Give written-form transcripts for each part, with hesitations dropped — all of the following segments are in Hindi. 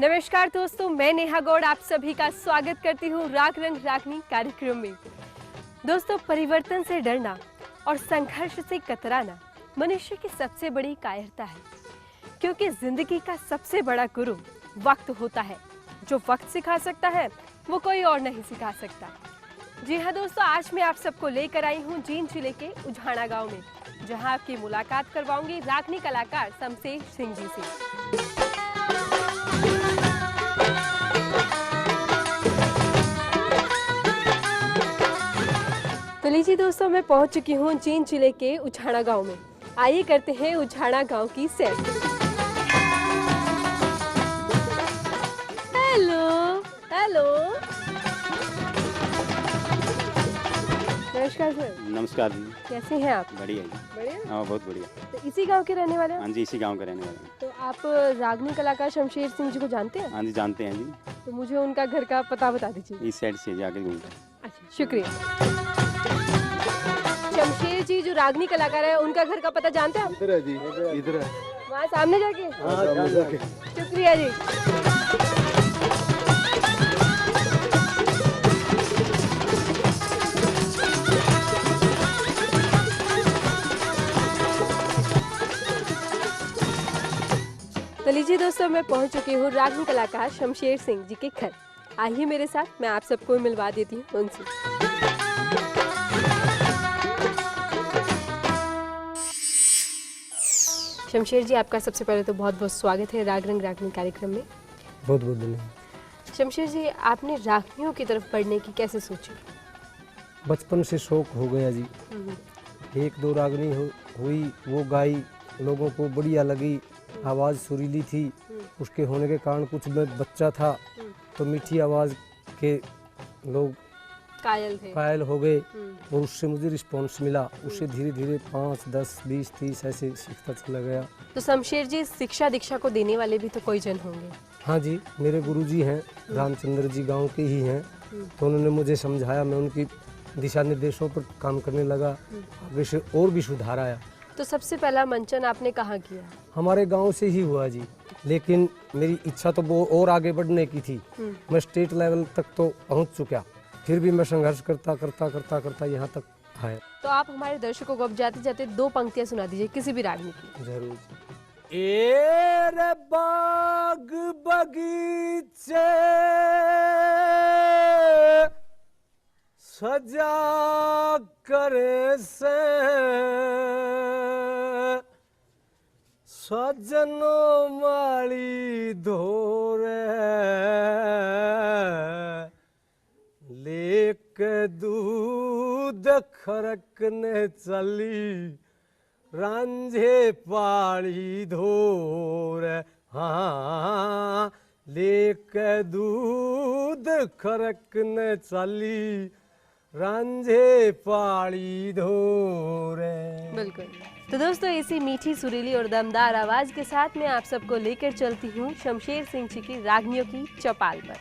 नमस्कार दोस्तों, मैं नेहा गौड़ आप सभी का स्वागत करती हूँ राग रंग रागनी कार्यक्रम में। दोस्तों, परिवर्तन से डरना और संघर्ष से कतराना मनुष्य की सबसे बड़ी कायरता है, क्योंकि जिंदगी का सबसे बड़ा गुरु वक्त होता है। जो वक्त सिखा सकता है वो कोई और नहीं सिखा सकता। जी हाँ दोस्तों, आज मैं आप सबको लेकर आई हूँ जींद जिले के उझाना गांव में, जहां आपकी मुलाकात करवाऊंगी रागनी कलाकार शमशेर सिंह जी से। तो लीजिए दोस्तों, मैं पहुंच चुकी हूँ जींद जिले के उझाना गांव में। आइए करते हैं उझाना गांव की सैर। हेलो हेलो, नमस्कार सर। नमस्कार जी। कैसे हैं आप? बढ़िया जी। बढ़िया। हाँ, बहुत बढ़िया। तो इसी गांव के रहने वाले हैं? हाँ जी, इसी गांव के रहने वाले हैं। तो आप रागनी कलाकार शमशेर सिंह जी को जानते हैं? हाँ जी, जानते हैं जी। तो मुझे उनका घर का पता बता दीजिए। इस साइड से जाके घूमते हैं। अच्छा, शुक्रिया। शमशेर जी जो रागनी कलाकार है, उनका घर का पता जानते हैं आप? इधर है जी, इधर है। वहाँ सामने जाके? हाँ, सामने जाके। शुक्रिया जी। तो लीजिए दोस्तों, मैं पहुंच चुकी हूँ रागनी कलाकार शमशेर सिंह जी के घर। आइए मेरे साथ, मैं आप सबको मिलवा देती हूँ उनसे। शमशेर जी, आपका सबसे पहले तो बहुत बहुत स्वागत है राग रंग रागनी कार्यक्रम में। बहुत बहुत धन्यवाद। शमशेर जी, आपने रागनियों की तरफ बढ़ने की कैसे सोची? बचपन से शौक हो गया जी। एक दो रागनी हुई, वो गाई, लोगों को बढ़िया लगी, आवाज़ सुरीली थी। उसके होने के कारण कुछ मैं बच्चा था तो मीठी आवाज़ के लोग कायल हो गए और उससे मुझे रिस्पॉन्स मिला। उससे धीरे धीरे 5, 10, 20, 30 ऐसे सीखता चला गया। तो शमशेर जी, शिक्षा दीक्षा को देने वाले भी तो कोई जन होंगे? हाँ जी, मेरे गुरुजी हैं, रामचंद्र जी गांव के ही हैं। तो उन्होंने मुझे समझाया, मैं उनकी दिशा निर्देशों पर काम करने लगा। आगे से और भी सुधार आया। तो सबसे पहला मंचन आपने कहाँ किया? हमारे गांव से ही हुआ जी, लेकिन मेरी इच्छा तो वो और आगे बढ़ने की थी। मैं स्टेट लेवल तक तो पहुंच चुका, फिर भी मैं संघर्ष करता यहाँ तक आया। तो आप हमारे दर्शकों को अब जाते जाते 2 पंक्तियां सुना दीजिए किसी भी रागनी की। जरूर। रे बाग बगीचे सजा करे से सजनो माली धोरे लेके दूध खरकने चली रांझे पाड़ी धोर। हाँ, लेके दूध खरकने चली रांझे पाड़ी धोर। बिल्कुल। तो दोस्तों, इसी मीठी सुरीली और दमदार आवाज के साथ मैं आप सबको लेकर चलती हूँ शमशेर सिंह जी की रागनियों की चौपाल पर।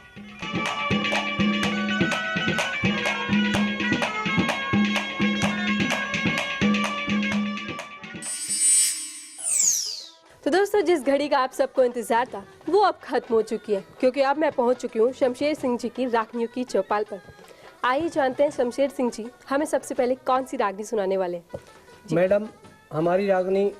तो दोस्तों, जिस घड़ी का आप सबको इंतजार था वो अब खत्म हो चुकी है, क्योंकि अब मैं पहुंच चुकी हूँ शमशेर सिंह जी की रागनियों की चौपाल पर। आइए जानते हैं शमशेर सिंह जी हमें सबसे पहले कौन सी रागनी सुनाने वाले हैं। मैडम, हमारी रागनी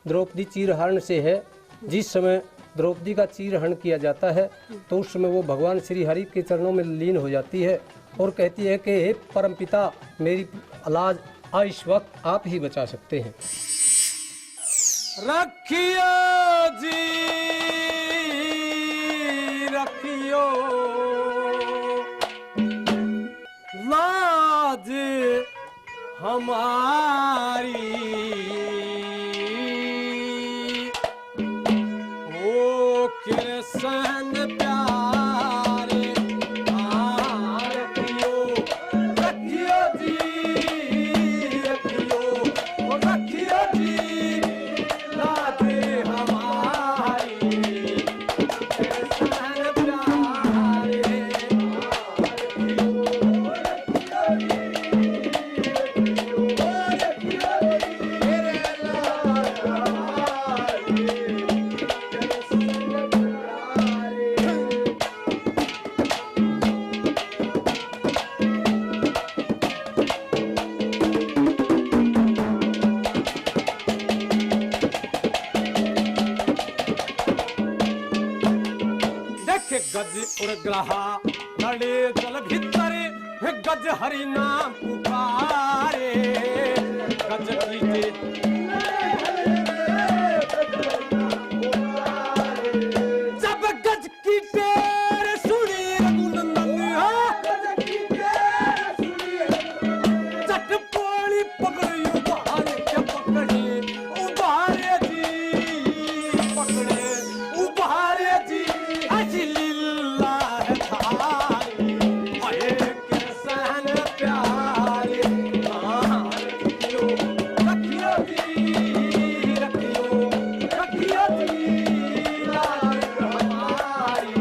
द्रौपदी चीरहरण से है। जिस समय द्रौपदी का चीरहरण किया जाता है तो उस समय वो भगवान श्री हरि के चरणों में लीन हो जाती है और कहती है कि हे परमपिता, मेरी लाज इस वक्त आप ही बचा सकते हैं। रखियो जी रखियो लाज हमारी, ओ कृष्ण प्यारे रखियो, रखियो जी रखियो, रखियो जी लाज हमारी, कृष्ण प्यारे गज उर्ग्रहा लड़े जल भीतर गज हरि नाम पुकारे गज कीजे जब गज की टेर सुनी रघुनंदन चट पोली पकड़ी उबारे के पकड़े उबारे जी पकड़े उबारे जी अजी लीला है थारी अये के सहन प्यारे रखियो रखियो जी रखियो जी लाल हमारी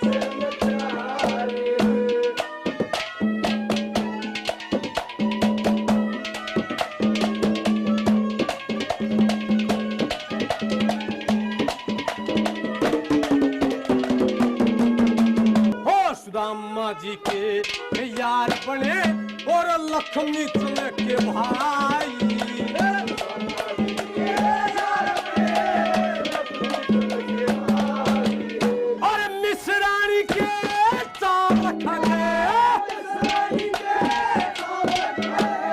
सहन प्यारे हो सुदामा जी के यार बने और लक्ष्मी चल के भाई और मिश्राणी के चाव रखने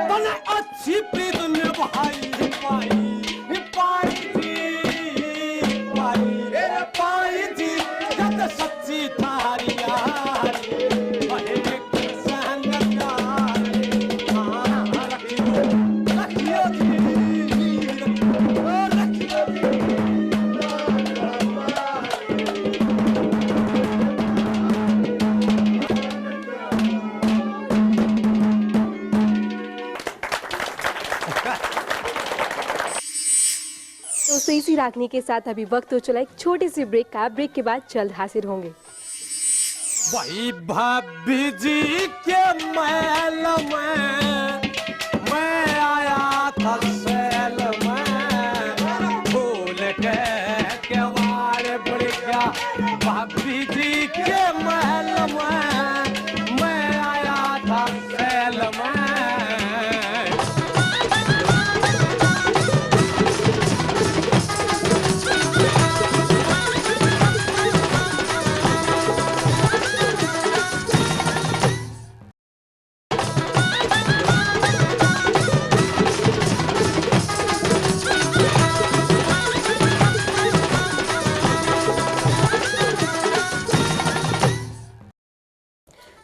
तने अच्छी प्रीत में भाई पाई जी जब सच्ची थारी यारी एक सहन प्यारे रखियो जी रखियो तो इसी रागनी के साथ अभी वक्त हो चला एक छोटी सी ब्रेक का। ब्रेक के बाद जल्द हाजिर होंगे। भाई भाभी जी के महल में मैं आया था सैल में भूल के केवाड़ बढ़ गया भाभी जी के महल में मैं आया था सैल में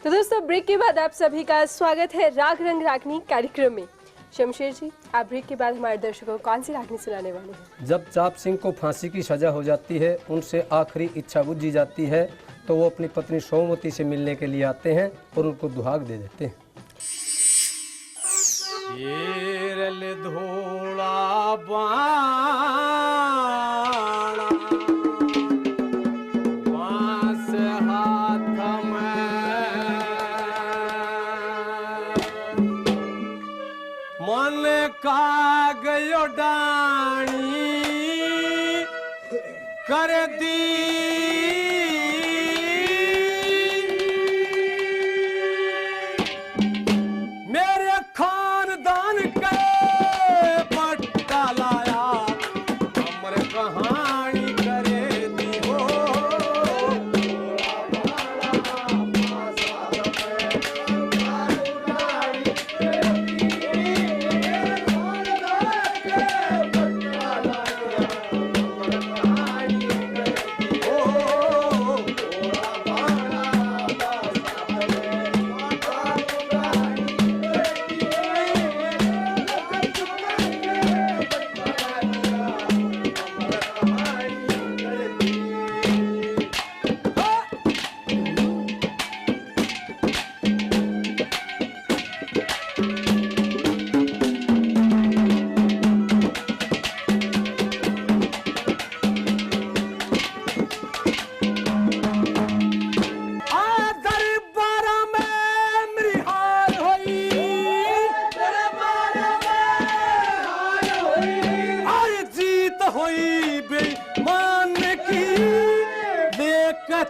तो दोस्तों ब्रेक के बाद आप सभी का स्वागत है राग रंग रागनी कार्यक्रम में। शमशेर जी, आप ब्रेक के बाद हमारे दर्शकों को कौन सी रागनी सुनाने वाले हैं? जब चाप सिंह को फांसी की सजा हो जाती है, उनसे आखिरी इच्छा बुझी जाती है, तो वो अपनी पत्नी सोमवती से मिलने के लिए आते हैं और उनको दुहाग दे देते हैं। केरल धोला बाणा बांस हाथ में मन का गयो डाणी कर दी मेरे खानदान के पट्टा लाया हमर कहानी करे दी हो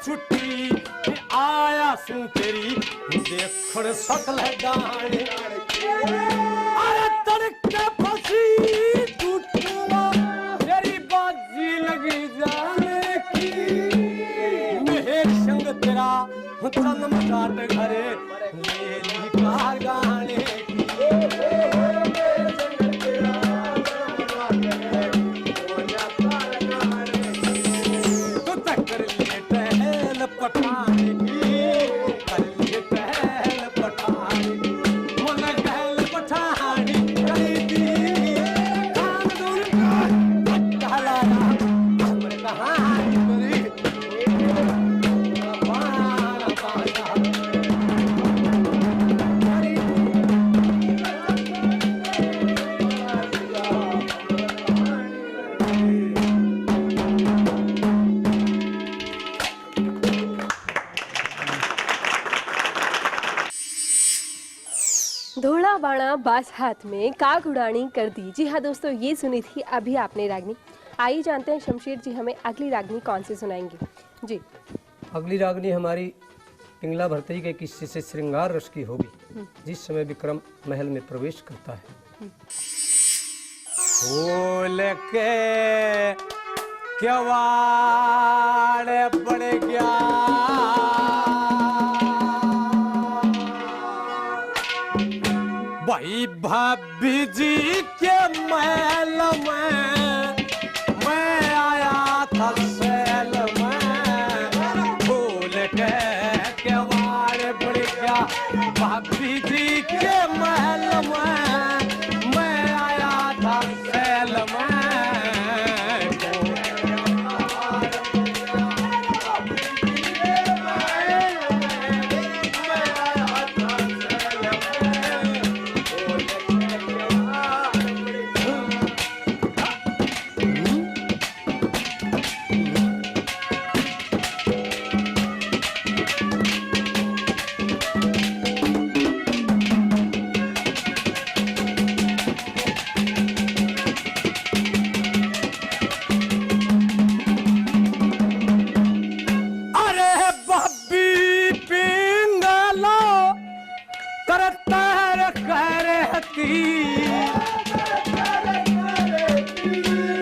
छुट्टी आया सू तेरी देखड़ सकल गाने अरे तड़के फसी टूटना तेरी बाजी लगी जाने की बिना बास हाथ में काग उड़ानी कर दी। जी हाँ दोस्तों, ये सुनी थी अभी आपने रागनी। आइए जानते हैं शमशेर जी हमें अगली रागनी कौन सी सुनाएंगे। जी, अगली रागनी हमारी पिंगला भरतरी के किस्से से श्रृंगार रस की होगी, जिस समय विक्रम महल में प्रवेश करता है। फूल के केवाड़ पड़ गया, भाई भाभी जी के महल में मैं आया था सैल में। फूल के केवाड़ पड़ गया, भाभी जी के महल में मैं आया था सैल में।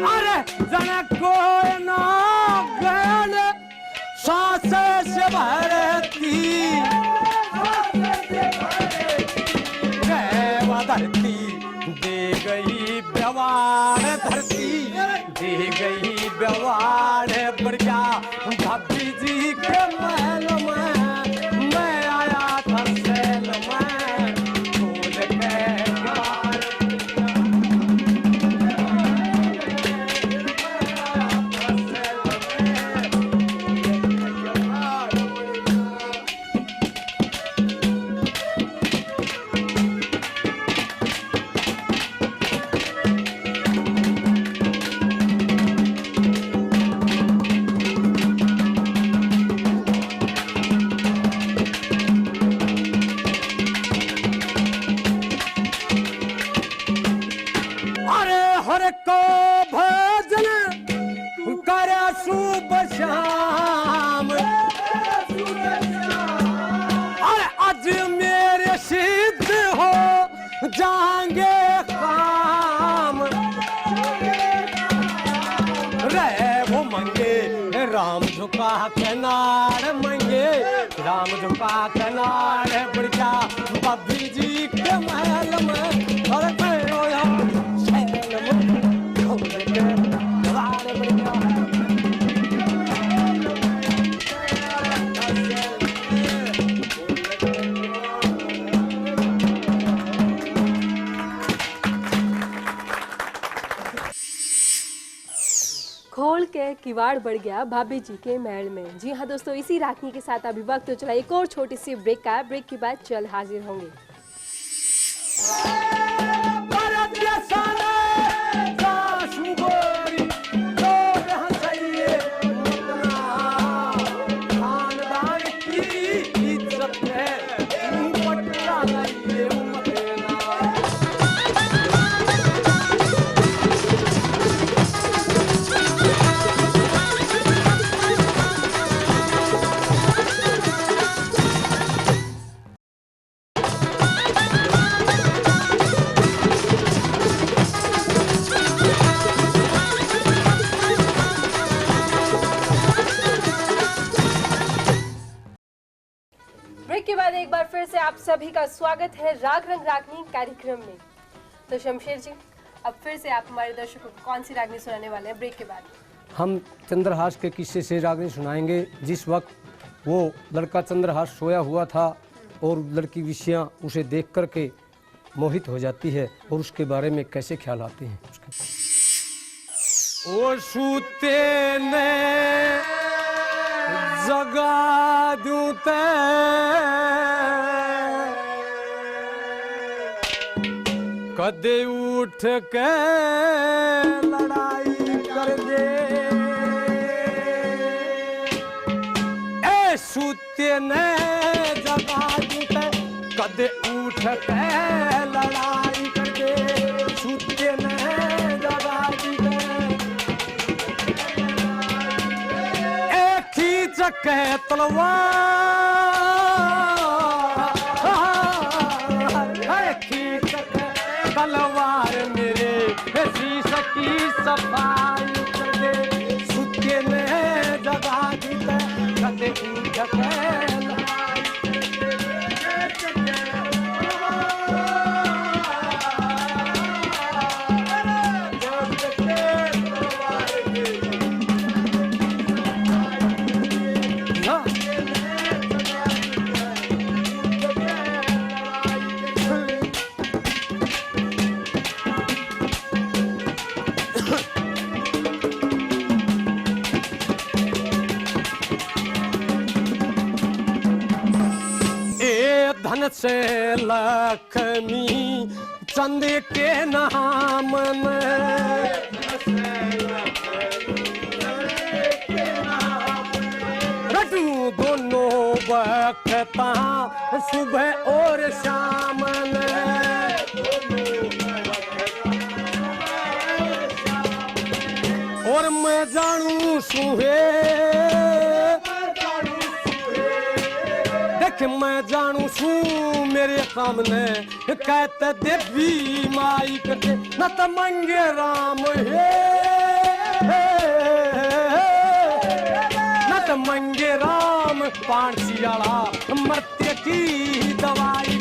अरे जन कोई ना गैल सांसे से भरती, धरती दे गई व्यवहार, धरती दे गई व्यवहार बढ़ गया। भाभी जी के महल में मैं आया था सैल में। फूल के हर को भजन करे सुबह शाम, अरे आज मेरे सिद्ध हो जाएंगे काम। रे वो मंगे राम झुका कनार मंगे, राम झुका कनार बढ़ गया। भाभी जी के महल में खोल के किवाड़ बढ़ गया भाभी जी के महल में। जी हाँ दोस्तों, इसी राखनी के साथ अभी वक्त तो चला एक और छोटी सी ब्रेक का। ब्रेक के बाद जल्द हाजिर होंगे। ब्रेक के बाद एक बार फिर से आप सभी का स्वागत है राग रंग रागनी कार्यक्रम में। तो शमशेर जी, अब फिर से आप हमारे दर्शकों को कौन सी रागनी सुनाने वाले हैं ब्रेक के बाद? हम चंद्रहास के किस्से से रागनी सुनाएंगे। जिस वक्त वो लड़का चंद्रहास सोया हुआ था और लड़की विषया उसे देख करके मोहित हो जाती है और उसके बारे में कैसे ख्याल आते हैं। ओ सूते ने जगा दूं ते कदे उठ के लड़ाई कर दे। ए सूते ने जगा दूं ते कदे उठ के लड़ाई कर दे सुते ने जगा दी एक खींच के तलवार खींच के तलवार मेरे शीश की सफाई कर दे सुते ने जगा दी कदे उठ के धन से लक्ष्मी चंद के नाम रटू दोनों वक्ता सुबह और शाम और मैं जानू सुहे मैं जानू छू मेरे काम ने कहते देवी माई करते न तो मंगे राम हे न तो मंगे राम पांसियाला मरते की दवाई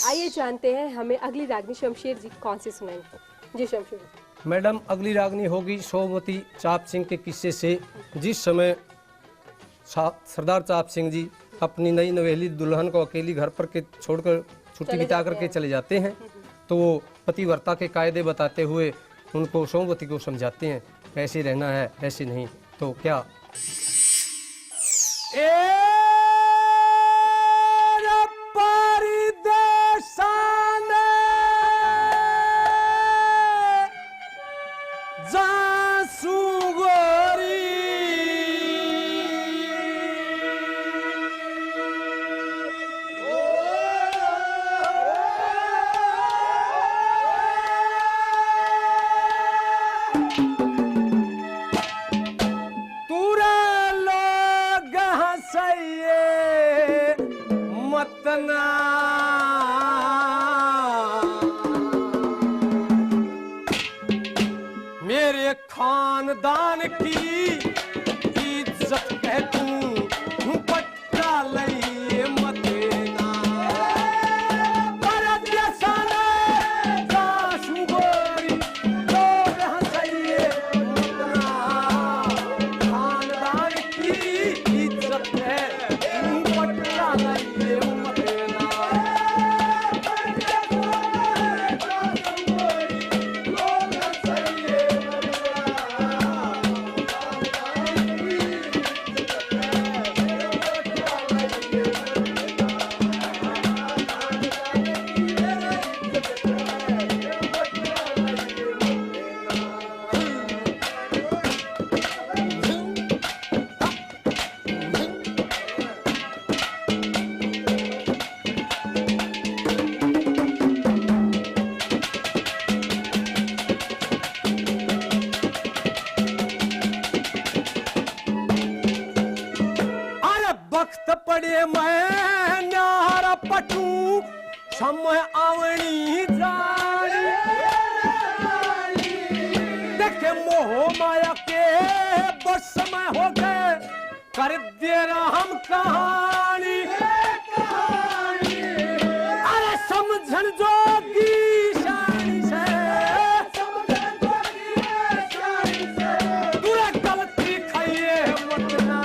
आइए जानते हैं हमें अगली रागनी शमशेर जी कौन सी सुनाएंगे। जी शमशेर मैडम अगली रागनी होगी सोमवती चाप सिंह के किस्से से। जिस समय सरदार चाप सिंह जी अपनी नई नवेली दुल्हन को अकेली घर पर के छोड़कर छुट्टी बिता करके चले जाते हैं तो वो पतिव्रता के कायदे बताते हुए उनको सोमवती को समझाते हैं ऐसे रहना है ऐसे नहीं। तो क्या मेरे खानदान की इज्जत है तू पट्टा लइए मत देना पर जैसाना जासू गोरी तो हंसइए अपना खानदान की इज्जत है तू पट्टा लइए मत देना पड़े मैं न्यारा पटू समय आवनी जानी देखे मोह माया के बस समय हो गए कर दे हम कहानी अरे समझन जोगी शानी से तूने गलती खाइए मतना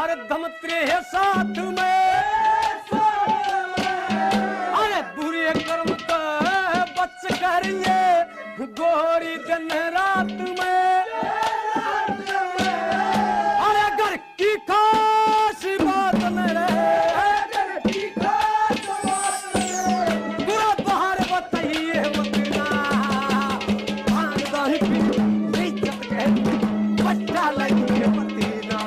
हर दम तेरे साथ में, अरे बुरे कर्म का बच करिए गोरी दिन रात में, अरे घर की खास बात मेरे बुरा बाहर बताइए मतना, भागदाही पी इज्जत के बच्चा लगी है पतीना।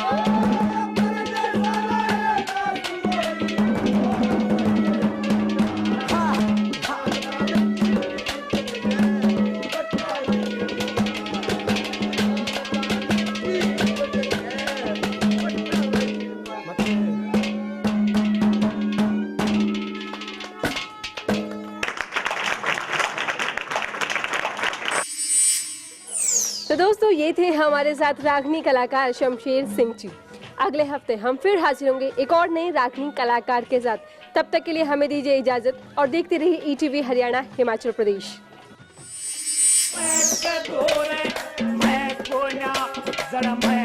तो दोस्तों ये थे हमारे साथ रागनी कलाकार शमशेर सिंह जी। अगले हफ्ते हम फिर हाजिर होंगे एक और नए रागनी कलाकार के साथ। तब तक के लिए हमें दीजिए इजाजत और देखते रहिए ईटीवी हरियाणा हिमाचल प्रदेश। मैं